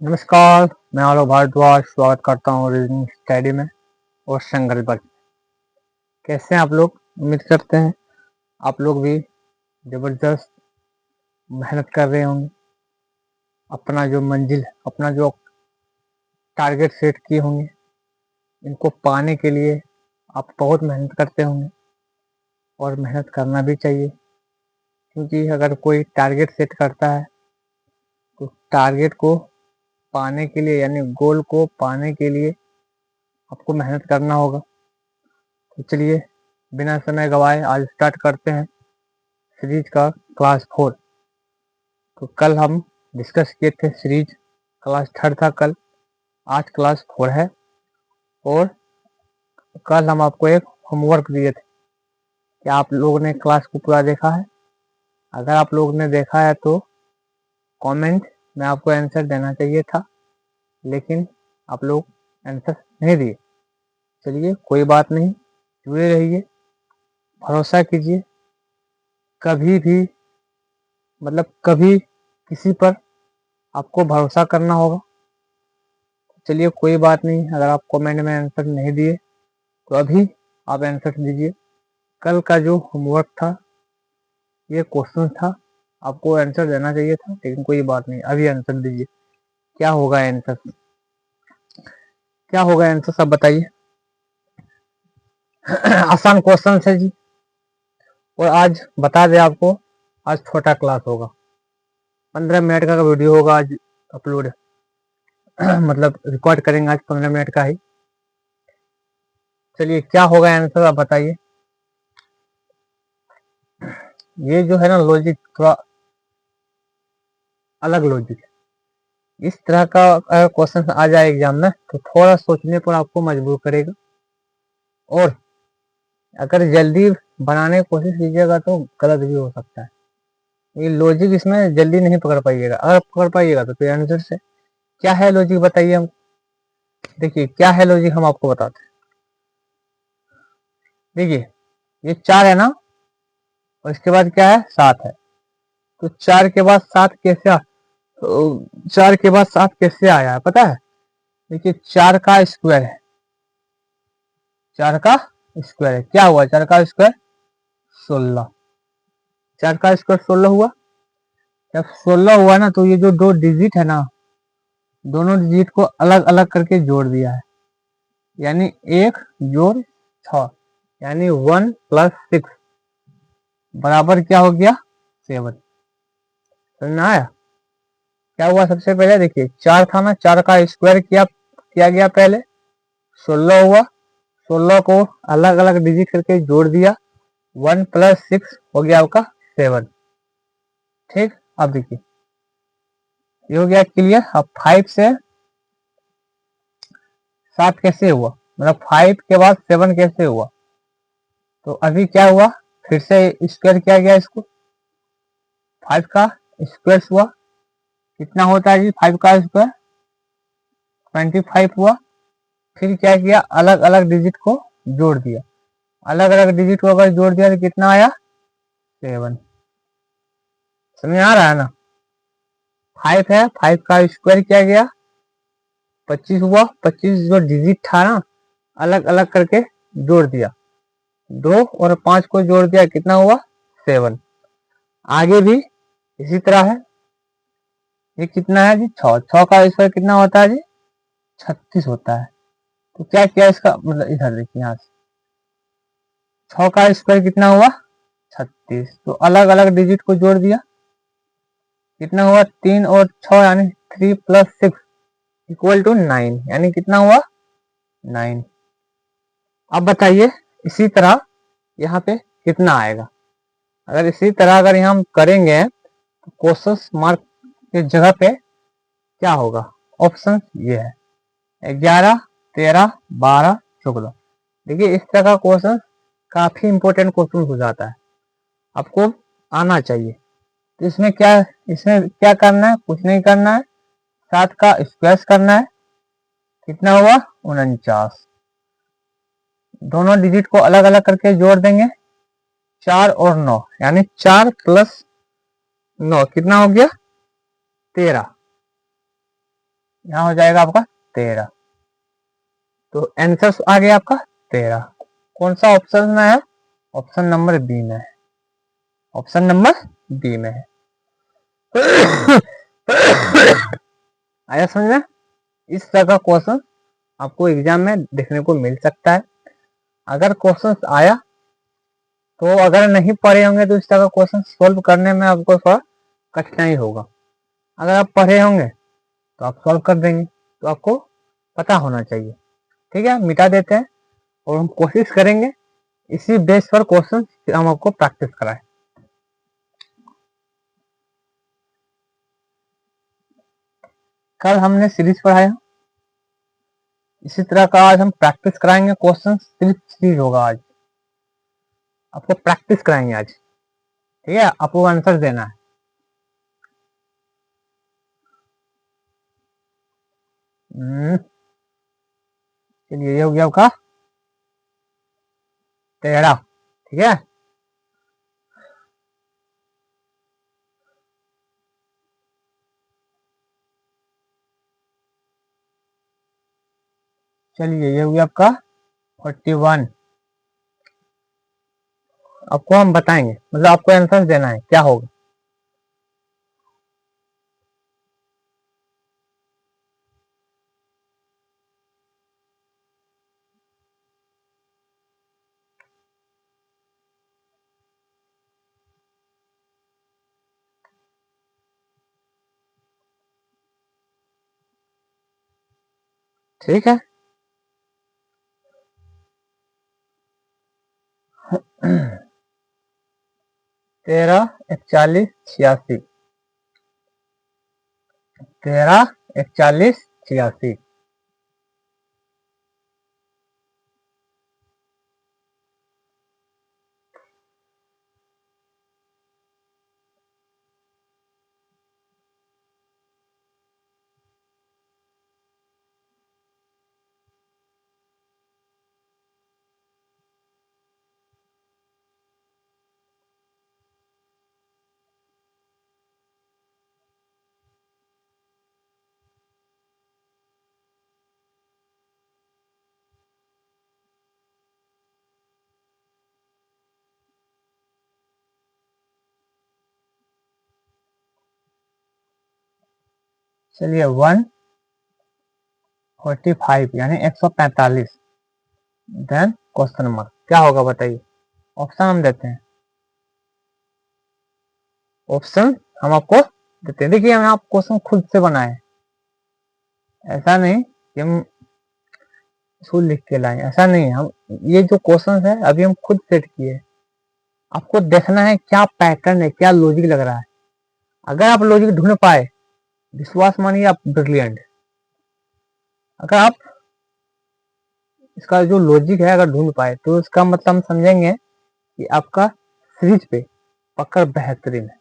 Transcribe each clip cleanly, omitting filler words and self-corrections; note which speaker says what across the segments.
Speaker 1: नमस्कार, मैं आलोक भारद्वाज स्वागत करता हूँ रीजनिंग स्टडी में और संघर्ष पर। कैसे हैं आप लोग? उम्मीद करते हैं आप लोग भी जबरदस्त मेहनत कर रहे होंगे। अपना जो टारगेट सेट किए होंगे, इनको पाने के लिए आप बहुत मेहनत करते होंगे और मेहनत करना भी चाहिए, क्योंकि अगर कोई टारगेट सेट करता है तो टारगेट को पाने के लिए यानी गोल को पाने के लिए आपको मेहनत करना होगा। तो चलिए बिना समय गवाए आज स्टार्ट करते हैं सीरीज का क्लास 4। तो कल हम डिस्कस किए थे सीरीज, क्लास 3 था कल, आज क्लास 4 है। और कल हम आपको एक होमवर्क दिए थे कि आप लोगों ने क्लास को पूरा देखा है। अगर आप लोगों ने देखा है तो कमेंट में आपको आंसर देना चाहिए था, लेकिन आप लोग आंसर नहीं दिए। चलिए कोई बात नहीं, जुड़े रहिए, भरोसा कीजिए। कभी किसी पर आपको भरोसा करना होगा। चलिए कोई बात नहीं, अगर आप कमेंट में आंसर नहीं दिए तो अभी आप आंसर दीजिए। कल का जो होमवर्क था, ये क्वेश्चन था, आपको आंसर देना चाहिए था, लेकिन कोई बात नहीं, अभी आंसर दीजिए। क्या होगा आंसर? क्या होगा आंसर सब बताइए। आसान क्वेश्चन है जी। और आज बता दें आपको, आज छोटा क्लास होगा, 15 मिनट का वीडियो होगा आज अपलोड। मतलब रिकॉर्ड करेंगे आज 15 मिनट का ही। चलिए क्या होगा आंसर आप बताइए। ये जो है ना लॉजिक, थोड़ा अलग लॉजिक है। इस तरह का अगर क्वेश्चन आ जाए एग्जाम में तो थोड़ा सोचने पर आपको मजबूर करेगा, और अगर जल्दी बनाने की कोशिश कीजिएगा तो गलत भी हो सकता है। ये लॉजिक इसमें जल्दी नहीं पकड़ पाइएगा, अगर पकड़ पाइएगा तो फिर आंसर से। क्या है लॉजिक बताइए हम। देखिए क्या है लॉजिक, हम आपको बताते हैं। देखिए ये 4 है ना, और इसके बाद क्या है 7 है। तो 4 के बाद 7 कैसे 4 के बाद 7 कैसे आया है पता है? देखिए 4 का स्क्वायर है, 4 का स्क्वायर है, क्या हुआ 4 का स्क्वायर? 16। 4 का स्क्वायर 16 हुआ। जब 16 हुआ ना, तो ये जो दो डिजिट है ना, दोनों डिजिट को अलग अलग करके जोड़ दिया है, यानी 1 जोड़ 6, यानी 1 + 6 बराबर क्या हो गया? 7। समझ में आया? क्या हुआ सबसे पहले? देखिए 4 था ना, 4 का स्क्वायर किया गया पहले, 16 हुआ, 16 को अलग अलग डिजिट करके जोड़ दिया, 1 + 6 हो गया आपका 7। ठीक, अब देखिए ये हो गया क्लियर। अब 5 से 7 कैसे हुआ, मतलब 5 के बाद 7 कैसे हुआ? तो अभी क्या हुआ, फिर से स्क्वायर किया गया इसको, 5 का स्क्वायर हुआ, कितना होता है जी 5 का स्क्वायर? 25 हुआ। फिर क्या किया, अलग अलग डिजिट को जोड़ दिया, अलग अलग डिजिट को अगर जोड़ दिया तो कितना आया? 7। समझ आ रहा है ना? 5 है, 5 का स्क्वायर किया गया, 25 हुआ, 25 जो डिजिट था ना अलग अलग करके जोड़ दिया, 2 और 5 को जोड़ दिया, कितना हुआ? 7। आगे भी इसी तरह है। ये कितना है जी? 6। 6 का स्क्वायर कितना होता है जी? 36 होता है। तो क्या किया इसका मतलब, इधर देखिए यहाँ से 6 का स्क्वायर कितना हुआ? 36। तो अलग अलग डिजिट को जोड़ दिया, कितना हुआ? 3 और 6 यानी 3 + 6 = 9, यानी कितना हुआ? 9। अब बताइए इसी तरह यहाँ पे कितना आएगा? अगर इसी तरह अगर हम करेंगे तो क्वेश्चन मार्क के जगह पे क्या होगा? ऑप्शन ये है 11, 13, 12, 14। देखिए इस तरह का क्वेश्चन काफी इंपॉर्टेंट क्वेश्चन हो जाता है, आपको आना चाहिए। तो इसमें क्या करना है? कुछ नहीं करना है, 7 का स्क्वायर करना है, कितना हुआ? 49। दोनों डिजिट को अलग अलग करके जोड़ देंगे, 4 और 9, यानी 4 + 9 कितना हो गया? 13। यहाँ हो जाएगा आपका 13। तो आंसर आ गया आपका 13। कौन सा ऑप्शन में है? ऑप्शन नंबर बी में है। ऑप्शन नंबर बी में है। आया समझ में? इस तरह का क्वेश्चन आपको एग्जाम में देखने को मिल सकता है। अगर क्वेश्चन आया तो, अगर नहीं पढ़े होंगे तो इस तरह का क्वेश्चन सॉल्व करने में आपको थोड़ा कठिनाई होगा। अगर आप पढ़े होंगे तो आप सॉल्व कर देंगे। तो आपको पता होना चाहिए। ठीक है, मिटा देते हैं और हम कोशिश करेंगे इसी बेस पर क्वेश्चन हम आपको प्रैक्टिस कराएं। कल हमने सीरीज पढ़ाया, इसी तरह का आज हम प्रैक्टिस कराएंगे क्वेश्चन। सिर्फ सीरीज होगा आज, आपको प्रैक्टिस कराएंगे आज। ठीक है, आपको आंसर देना है। चलिए, ये हो गया आपका 13। ठीक है, चलिए ये हो गया आपका 41। आपको हम बताएंगे, मतलब आपको आंसर देना है क्या होगा। ठीक है, 13, 41, 86। 13, 41, 86। चलिए 145 यानी 145। देन क्वेश्चन नंबर क्या होगा बताइए। ऑप्शन हम देते हैं। ऑप्शन हम आपको देते हैं। देखिए, हम आप क्वेश्चन खुद से बनाए, ऐसा नहीं कि हम इसको लिख के लाए, ऐसा नहीं। हम ये जो क्वेश्चन है अभी हम खुद सेट किए। आपको देखना है क्या पैटर्न है, क्या लॉजिक लग रहा है। अगर आप लॉजिक ढूंढ पाए, विश्वास मानिए आप ब्रिलियंट। अगर आप इसका जो लॉजिक है अगर ढूंढ पाए तो इसका मतलब हम समझेंगे कि आपका सीरीज पे पकड़ बेहतरीन है।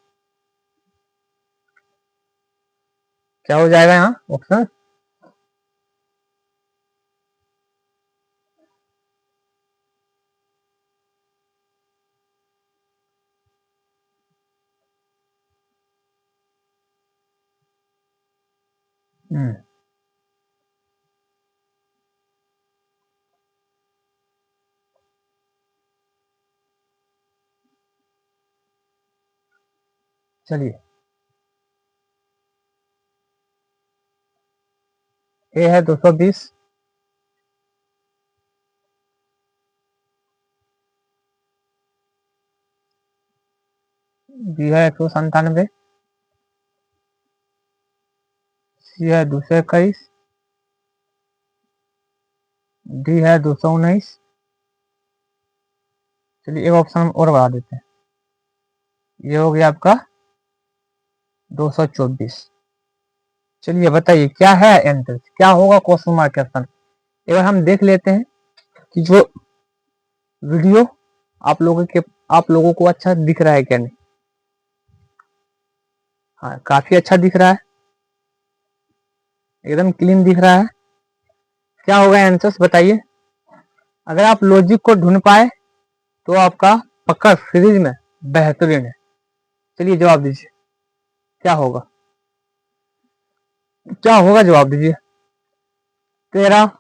Speaker 1: क्या हो जाएगा यहाँ ऑप्शन? चलिए, ए है 220, बी है 197, सी है 221, डी है 219। चलिए एक ऑप्शन हम और बढ़ा देते हैं, ये हो गया आपका 224। चलिए बताइए क्या है आंसर, क्या होगा क्वेश्चन मार्क के आंसर। एक बार हम देख लेते हैं कि जो वीडियो आप लोगों को अच्छा दिख रहा है क्या नहीं। हाँ, काफी अच्छा दिख रहा है, एकदम क्लीन दिख रहा है। क्या होगा आंसर्स बताइए। अगर आप लॉजिक को ढूंढ पाए तो आपका पक्का सीरीज में बेहतरीन है। चलिए जवाब दीजिए क्या होगा। क्या होगा जवाब दीजिए। 13,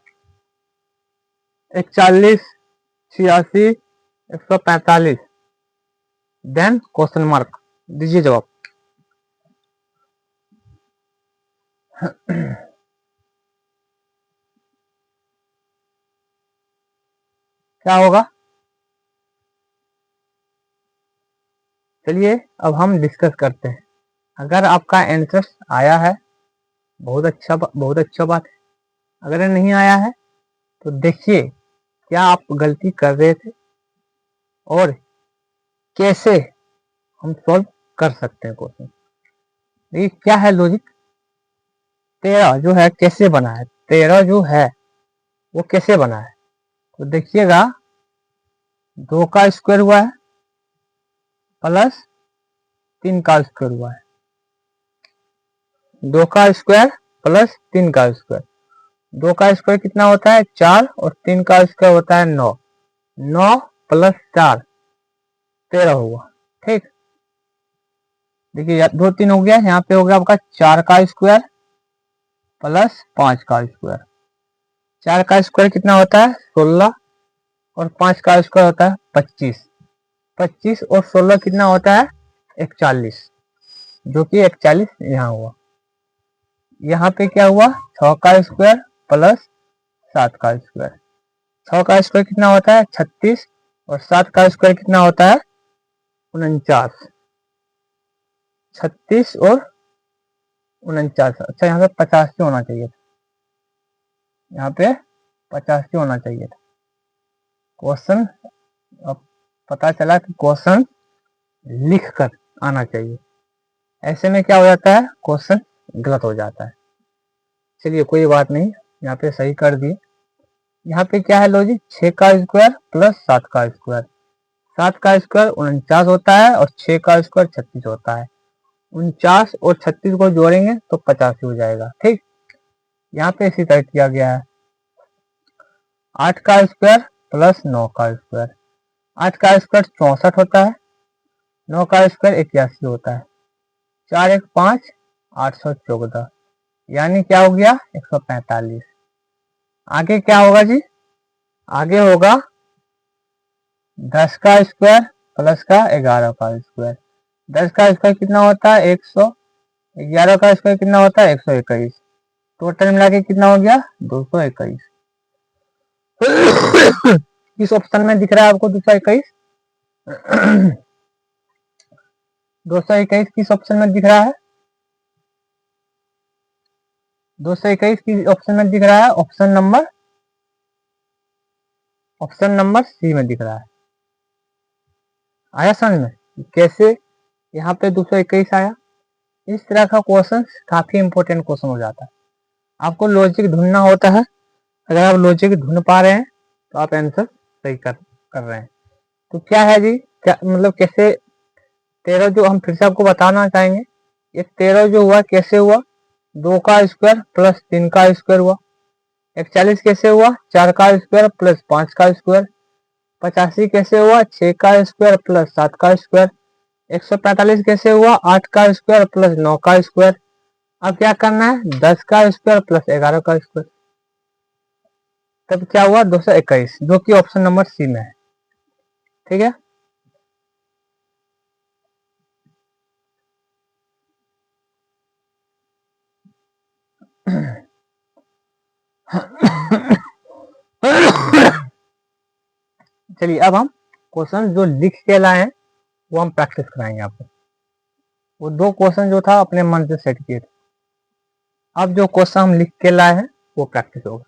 Speaker 1: 41, 86, 145, देन क्वेश्चन मार्क, दीजिए जवाब। क्या होगा? चलिए अब हम डिस्कस करते हैं। अगर आपका आंसर आया है बहुत अच्छा बात है। अगर नहीं आया है तो देखिए क्या आप गलती कर रहे थे और कैसे हम सॉल्व कर सकते हैं क्वेश्चन। देखिए क्या है लॉजिक। 13 जो है कैसे बना है, 13 जो है वो कैसे बना है, तो देखिएगा 2 का स्क्वायर हुआ है प्लस 3 का स्क्वायर हुआ है। 2 का स्क्वायर प्लस 3 का स्क्वायर, 2 का स्क्वायर कितना होता है 4 और 3 का स्क्वायर होता है 9। 9 प्लस 4 13 हुआ। ठीक, देखिए 2 3 हो गया, यहाँ पे हो गया आपका 4 का स्क्वायर प्लस 5 का स्क्वायर। 4 का स्क्वायर कितना होता है 16 और 5 का स्क्वायर होता है 25। 25 और 16 कितना होता है 41, जो कि 41 यहाँ हुआ। यहाँ पे क्या हुआ 6 का स्क्वायर प्लस 7 का स्क्वायर। 6 का स्क्वायर कितना होता है 36 और 7 का स्क्वायर कितना होता है 49। 36 और 49, अच्छा यहाँ पे 85 होना चाहिए था, यहाँ पे 85 होना चाहिए था क्वेश्चन। अब पता चला कि क्वेश्चन लिख कर आना चाहिए, ऐसे में क्या हो जाता है क्वेश्चन गलत हो जाता है। चलिए कोई बात नहीं, यहाँ पे सही कर दिए। यहाँ पे क्या है लॉजिक, 6 का स्क्वायर प्लस 7 का स्क्वायर। 7 का स्क्वायर 49 होता है और 6 का स्क्वायर 36 होता है। 49 और 36 को जोड़ेंगे तो 85 हो जाएगा। ठीक, यहाँ पे इसी तरह किया गया है। 8 का स्क्वायर प्लस 9 का स्क्वायर। 8 का स्क्वायर 64 होता है, 9 का स्क्वायर 81 होता है। 4 1 5, 814, यानी क्या हो गया 145। आगे क्या होगा जी, आगे होगा 10 का स्क्वायर प्लस का 11 का स्क्वायर। 10 का स्क्वायर कितना होता है 100, 11 का स्क्वायर कितना होता है 121, टोटल मिला के कितना हो गया 221। किस ऑप्शन में दिख रहा है आपको 221? 221 किस ऑप्शन में दिख रहा है? 221 किस ऑप्शन में दिख रहा है? ऑप्शन नंबर सी में दिख रहा है। आया समझ में कैसे यहाँ पे 221 आया? इस तरह का क्वेश्चन काफी इंपॉर्टेंट क्वेश्चन हो जाता है। आपको लॉजिक ढूंढना होता है, अगर आप लॉजिक ढूंढ पा रहे हैं तो आप आंसर सही कर रहे हैं। तो क्या है जी, क्या मतलब कैसे 13 जो हम फिर से आपको बताना चाहेंगे, ये 13 जो हुआ कैसे हुआ, 2 का स्क्वायर प्लस 3 का स्क्वायर हुआ। 41 कैसे हुआ 4 का स्क्वायर प्लस 5 का स्क्वायर। 85 कैसे हुआ 6 का स्क्वायर प्लस 7 का स्क्वायर। 145 कैसे हुआ 8 का स्क्वायर प्लस 9 का स्क्वायर। अब क्या करना है 10 का स्क्वायर प्लस 11 का स्क्वायर, तब क्या हुआ 221, जो कि ऑप्शन नंबर सी में है। ठीक है, चलिए अब हम क्वेश्चन जो लिख के लाए हैं वो हम प्रैक्टिस कराएंगे आपको। वो 2 क्वेश्चन जो था अपने मन से सेट किए थे, अब जो क्वेश्चन हम लिख के लाए हैं वो प्रैक्टिस होगा।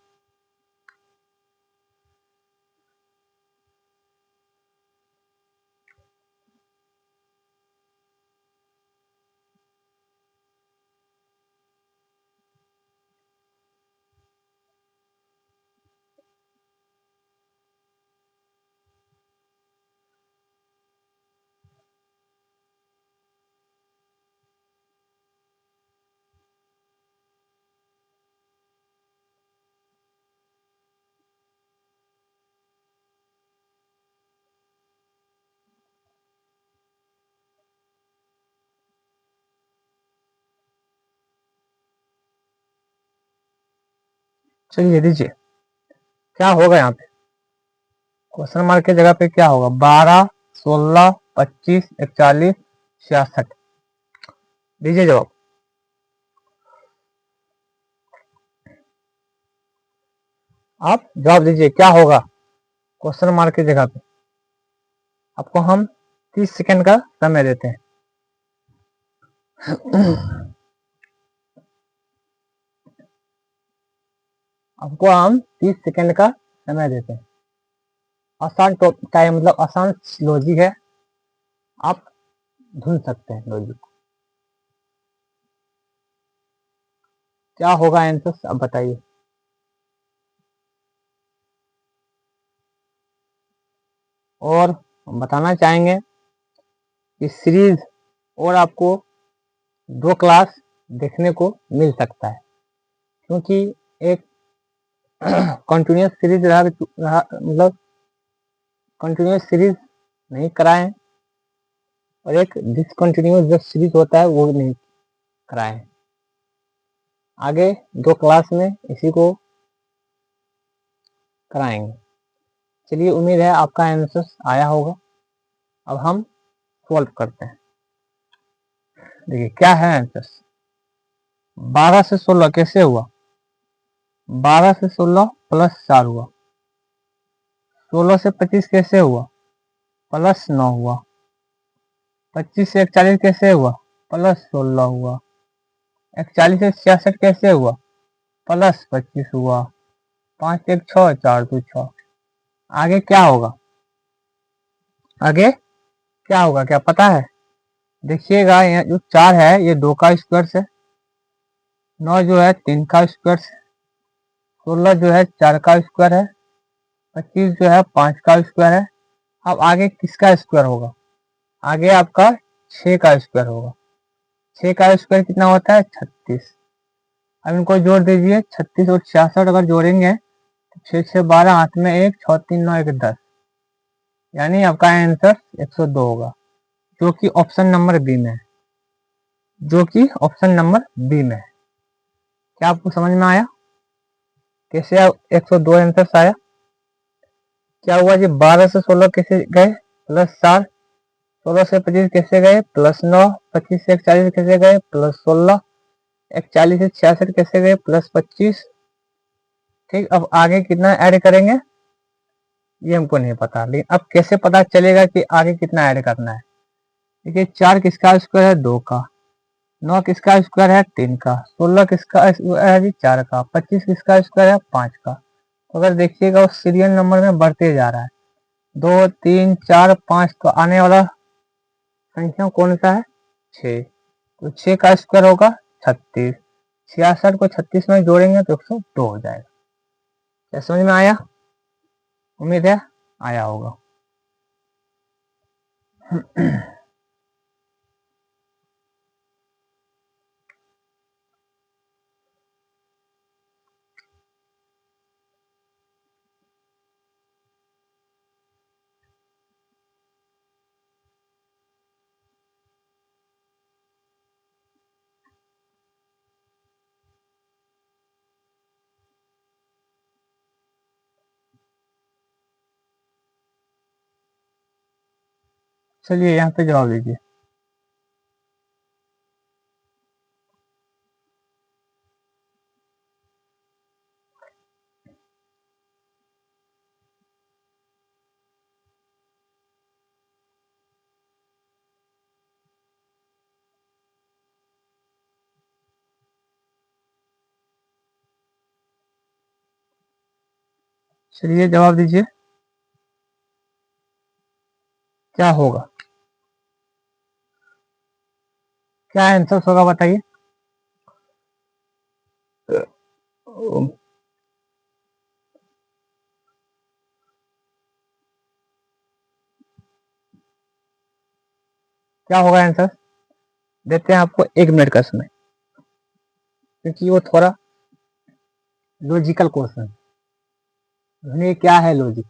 Speaker 1: चलिए दीजिए क्या होगा यहाँ पे, क्वेश्चन मार्क की जगह पे क्या होगा, 12, 16, 25, 41, 66। दीजिए जवाब। आप जवाब दीजिए क्या होगा क्वेश्चन मार्क की जगह पे। आपको हम 30 सेकंड का समय देते हैं। आपको हम 30 सेकंड का समय देते हैं। आसान टाइम मतलब आसान लॉजिक है, आप ढूंढ सकते हैं लॉजिक। क्या होगा आंसर अब बताइए। और हम बताना चाहेंगे कि सीरीज और आपको 2 क्लास देखने को मिल सकता है, क्योंकि एक कंटिन्यूस सीरीज मतलब कंटिन्यूस सीरीज नहीं कराएं और एक डिसकंटिन्यूस जो सीरीज होता है वो नहीं कराएं। आगे 2 क्लास में इसी को कराएंगे। चलिए उम्मीद है आपका आंसर आया होगा। अब हम सॉल्व करते हैं। देखिए क्या है आंसर। 12 से 16 कैसे हुआ, 12 से 16 प्लस 4 हुआ। 16 से 25 कैसे हुआ, प्लस 9 हुआ। 25 से 41 कैसे हुआ, प्लस 16 हुआ। 41 से 66 कैसे हुआ, प्लस 25 हुआ। 5 1 6, 4 2 6। आगे क्या होगा, आगे क्या होगा क्या पता है। देखिएगा यहाँ जो 4 है ये 2 का स्क्वायर है, 9 जो है 3 का स्क्वायर है, 16 जो है 4 का स्क्वायर है, 25 जो है 5 का स्क्वायर है। अब आगे किसका स्क्वायर होगा, आगे आपका 6 का स्क्वायर होगा। 6 का स्क्वायर कितना होता है, 36। अब इनको जोड़ दीजिए, 36 और 66 अगर जोड़ेंगे तो 6 6 12, हाथ में 1, 6 3 9 1 10, यानी आपका आंसर 102 होगा, जो कि ऑप्शन नंबर बी में है, जो कि ऑप्शन नंबर बी में है। क्या आपको समझ में आया कैसे 102 आंसर आया। क्या हुआ जी, 12 से 16 कैसे गए, प्लस 4। 16 से 25 कैसे गए, प्लस 9। 25 से 41 कैसे गए, प्लस 16। 41 से 66 कैसे गए, प्लस 25। ठीक, अब आगे कितना ऐड करेंगे ये हमको नहीं पता, लेकिन अब कैसे पता चलेगा कि आगे कितना ऐड करना है। देखिए 4 किसका स्क्वायर है, 2 का। 9 किसका स्क्वायर है, 3 का। 16 किसका स्क्वायर है जी, 4 का। 25 किसका स्क्वायर है, 5 का। तो अगर देखिएगा उस सीरियल नंबर में बढ़ते जा रहा है, 2 3 4 5, तो आने वाला संख्या कौन सा है, 6। तो 6 का स्क्वायर होगा 36। 66 को 36 में जोड़ेंगे तो 102 हो जाएगा। क्या समझ में आया, उम्मीद है आया होगा। चलिए यहाँ पे जवाब दीजिए। चलिए जवाब दीजिए क्या होगा, क्या आंसर होगा बताइए। क्या होगा आंसर, देते हैं आपको 1 मिनट का समय, क्योंकि वो थोड़ा लॉजिकल क्वेश्चन है। क्या है लॉजिक,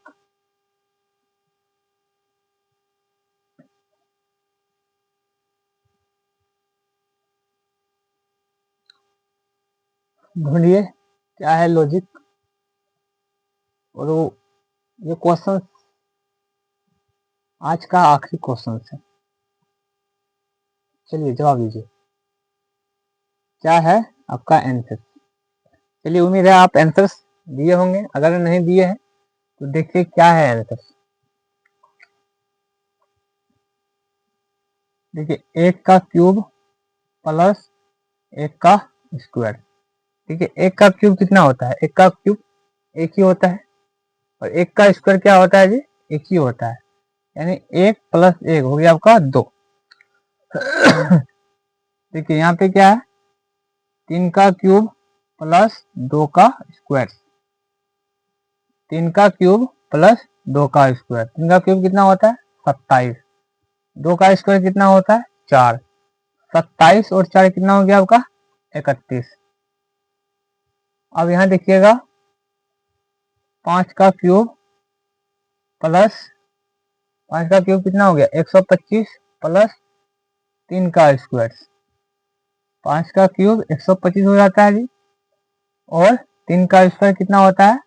Speaker 1: ढूंढिए क्या है लॉजिक। और ये क्वेश्चन आज का आखिरी क्वेश्चन है। चलिए जवाब दीजिए, क्या है आपका आंसर। चलिए उम्मीद है आप आंसर्स दिए होंगे, अगर नहीं दिए हैं तो देखिए क्या है आंसर। देखिए 1 का क्यूब प्लस 1 का स्क्वायर। देखिए 1 का क्यूब कितना होता है, 1 का क्यूब 1 ही होता है, और 1 का स्क्वायर क्या होता है जी, 1 ही होता है, यानी 1 प्लस 1 हो गया आपका 2। देखिए यहाँ पे क्या है, 3 का क्यूब प्लस 2 का स्क्वायर। 3 का क्यूब प्लस 2 का स्क्वायर, 3 का क्यूब कितना होता है 27, 2 का स्क्वायर कितना होता है 4, 27 और 4 कितना हो गया आपका 31। अब यहाँ देखिएगा 5 का क्यूब प्लस 5 का क्यूब कितना हो गया 125 प्लस 3 का स्क्वायर। 5 का क्यूब 125 हो जाता है जी, और 3 का स्क्वायर कितना होता है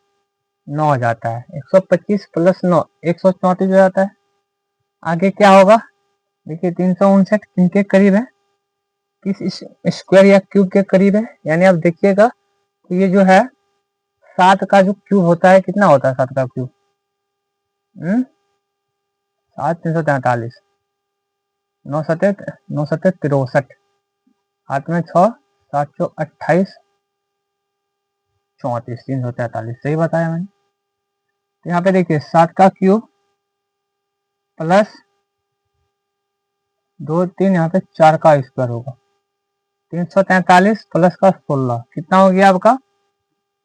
Speaker 1: 9 हो जाता है। 125 प्लस 9 134 हो जाता है। आगे क्या होगा, देखिए 359 किनके करीब है, किस स्क्वायर या क्यूब के करीब है, यानी आप देखिएगा तो ये जो है 7 का जो क्यूब होता है कितना होता है 7 का क्यूब 7 343, 9 सत्ते 63, हाथ में 6 728 34 343, सही बताया मैंने। तो यहाँ पे देखिए 7 का क्यूब प्लस 2 3, यहाँ पे 4 का स्क्वायर होगा, 343 प्लस का 16 कितना हो गया आपका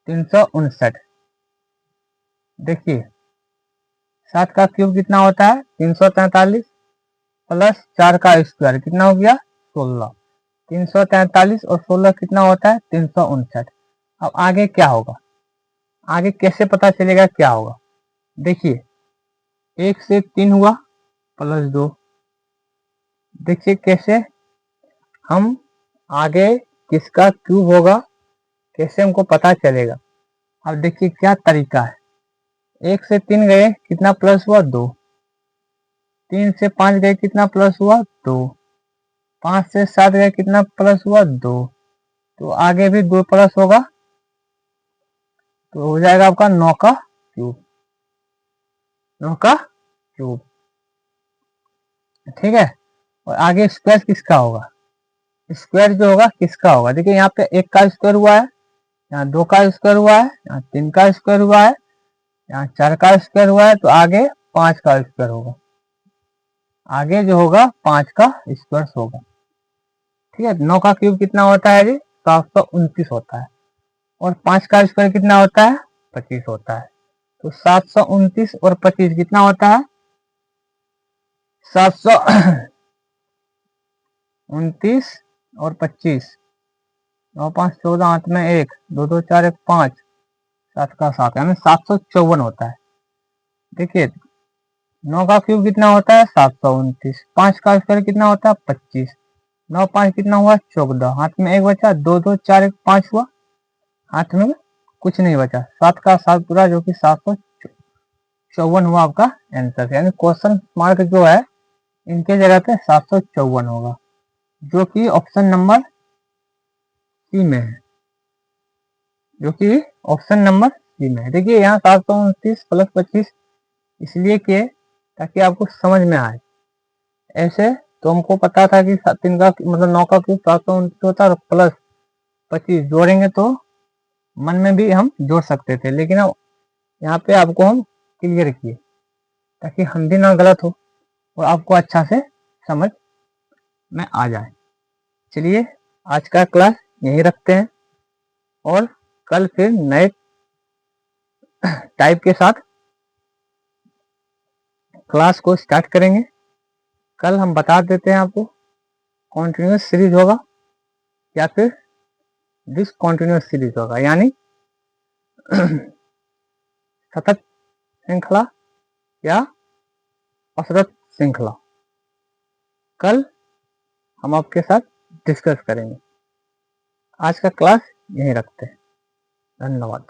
Speaker 1: 359। देखिए 7 का क्यूब कितना होता है 343 प्लस 4 का स्क्वायर कितना हो गया 16, 343 और 16 कितना होता है 359। अब आगे क्या होगा, आगे कैसे पता चलेगा क्या होगा, देखिए 1 से 3 हुआ प्लस 2। देखिए कैसे हम आगे किसका क्यूब होगा कैसे हमको पता चलेगा। अब देखिए क्या तरीका है, 1 से 3 गए कितना प्लस हुआ 2, 3 से 5 गए कितना प्लस हुआ 2, 5 से 7 गए कितना प्लस हुआ 2, तो आगे भी 2 प्लस होगा, तो हो जाएगा आपका 9 का क्यूब, 9 का क्यूब, ठीक है। और आगे स्क्वायर किसका होगा, स्क्वायर जो होगा किसका होगा, देखिए यहाँ पे 1 का स्क्वायर हुआ है, यहाँ 2 का स्क्वायर हुआ है, यहाँ 3 का स्क्वायर हुआ है, यहाँ 4 का स्क्वायर हुआ है, तो आगे 5 का स्क्वायर होगा, आगे जो होगा 5 का स्क्वायर होगा, ठीक है। 9 का क्यूब कितना होता है जी 729 होता है, और 5 का स्क्वायर कितना होता है 25 होता है, तो 729 और 25 कितना होता है 729 और 25, 9 5 14, हाथ में 1, 2 2 4 1 5, 7 का 7 यानी 754 होता है। देखिए 9 का क्यूब कितना होता है 729, 5 का स्क्वायर कितना होता है 25, 9 5 कितना हुआ 14, हाथ में 1 बचा, 2 2 4 1 5 हुआ, हाथ में कुछ नहीं बचा, 7 का 7 पूरा जो कि 754 हुआ आपका आंसर, यानी क्वेश्चन मार्क जो है इनके जगह पे 754 होगा, जो कि ऑप्शन नंबर सी में है, जो कि ऑप्शन नंबर सी में है। देखिए यहाँ 729 प्लस 25 इसलिए किए ताकि आपको समझ में आए, ऐसे तो हमको पता था कि 3 का मतलब 9 का क्यूब 729 होता है, और प्लस 25 जोड़ेंगे तो मन में भी हम जोड़ सकते थे, लेकिन अब यहाँ पे आपको हम क्लियर किए ताकि हम भी ना गलत हो और आपको अच्छा से समझ में आ जाए। चलिए आज का क्लास यहीं रखते हैं, और कल फिर नए टाइप के साथ क्लास को स्टार्ट करेंगे। कल हम बता देते हैं आपको कॉन्टिन्यूस सीरीज होगा या फिर डिसकॉन्टिन्यूस सीरीज होगा, यानी सतत श्रृंखला या असतत श्रृंखला, कल हम आपके साथ डिस्कस करेंगे। आज का क्लास यहीं रखते हैं, धन्यवाद।